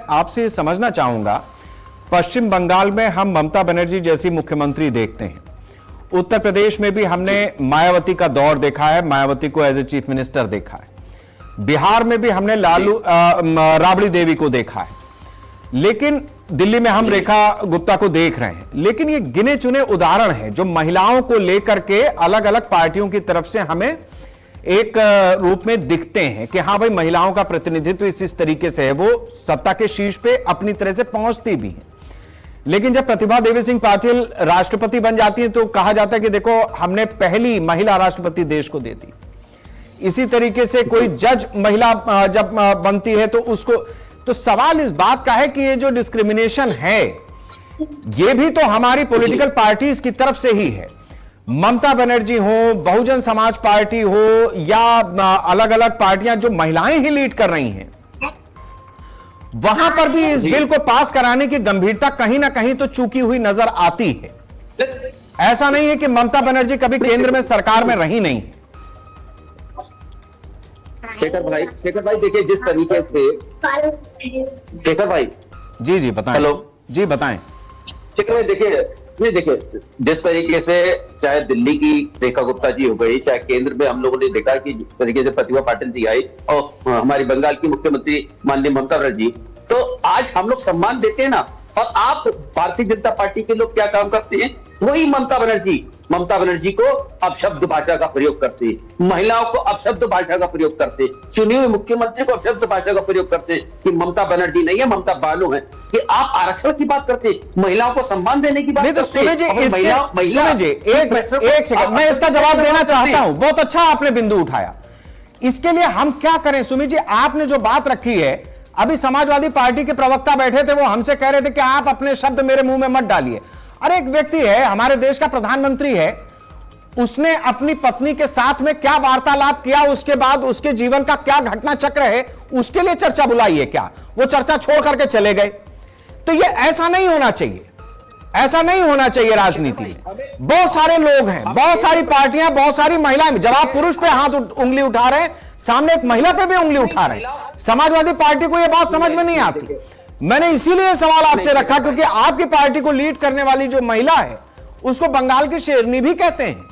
आपसे ये समझना चाहूंगा, पश्चिम बंगाल में हम ममता बनर्जी जैसी मुख्यमंत्री देखते हैं, उत्तर प्रदेश में भी हमने मायावती का दौर देखा है, मायावती को एज ए चीफ मिनिस्टर देखा है, बिहार में भी हमने राबड़ी देवी को देखा है, लेकिन दिल्ली में हम रेखा गुप्ता को देख रहे हैं। लेकिन ये गिने चुने उदाहरण हैं जो महिलाओं को लेकर के अलग अलग पार्टियों की तरफ से हमें एक रूप में दिखते हैं कि हां भाई महिलाओं का प्रतिनिधित्व इस तरीके से है, वो सत्ता के शीर्ष पे अपनी तरह से पहुंचती भी है। लेकिन जब प्रतिभा देवी सिंह पाटिल राष्ट्रपति बन जाती है तो कहा जाता है कि देखो हमने पहली महिला राष्ट्रपति देश को दे दी। इसी तरीके से कोई जज महिला जब बनती है तो उसको, तो सवाल इस बात का है कि ये जो डिस्क्रिमिनेशन है ये भी तो हमारी पॉलिटिकल पार्टीज की तरफ से ही है। ममता बनर्जी हो, बहुजन समाज पार्टी हो या अलग अलग पार्टियां जो महिलाएं ही लीड कर रही हैं, वहां पर भी इस बिल को पास कराने की गंभीरता कहीं ना कहीं तो चूकी हुई नजर आती है। ऐसा नहीं है कि ममता बनर्जी कभी केंद्र में सरकार में रही नहीं। शेखर भाई देखिए जिस तरीके से, शेखर भाई जी बताएं। हेलो जी बताएं। शेखर भाई देखिए जिस तरीके से चाहे दिल्ली की रेखा गुप्ता जी हो गई, चाहे केंद्र में हम लोगों ने देखा कि जिस तरीके से प्रतिभा पाटिल जी आई और हमारी बंगाल की मुख्यमंत्री माननीय ममता बनर्जी, तो आज हम लोग सम्मान देते हैं ना। और आप भारतीय जनता पार्टी के लोग क्या काम करते हैं, वही ममता बनर्जी को अपशब्द भाषा का प्रयोग करते हैं, महिलाओं को अपशब्द भाषा का प्रयोग करते हैं, चुने हुए मुख्यमंत्री को अपशब्द भाषा का प्रयोग करते हैं कि ममता बनर्जी नहीं है, ममता बानो है। कि आप आरक्षण की बात करते हैं, महिलाओं को सम्मान देने की बात करते हैं। एक सेकंड, मैं इसका जवाब देना चाहता हूं। बहुत अच्छा आपने बिंदु उठाया। इसके लिए हम क्या करें सुमित जी? आपने जो बात रखी है, अभी समाजवादी पार्टी के प्रवक्ता बैठे थे, वो हमसे कह रहे थे कि आप अपने शब्द मेरे मुंह में मत डालिए। अरे एक व्यक्ति है, हमारे देश का प्रधानमंत्री है, उसने अपनी पत्नी के साथ में क्या वार्तालाप किया, उसके बाद उसके जीवन का क्या घटना चक्र है, उसके लिए चर्चा बुलाई है क्या? वो चर्चा छोड़ करके चले गए। तो ये ऐसा नहीं होना चाहिए, ऐसा नहीं होना चाहिए। राजनीति में बहुत सारे लोग हैं, बहुत सारी पार्टियां, बहुत सारी महिलाएं। जब आप पुरुष पे हाथ उंगली उठा रहे हैं, सामने एक महिला पे भी उंगली उठा रहे हैं। समाजवादी पार्टी को यह बात समझ में नहीं आती। मैंने इसीलिए सवाल आपसे रखा क्योंकि आपकी पार्टी को लीड करने वाली जो महिला है उसको बंगाल की शेरनी भी कहते हैं।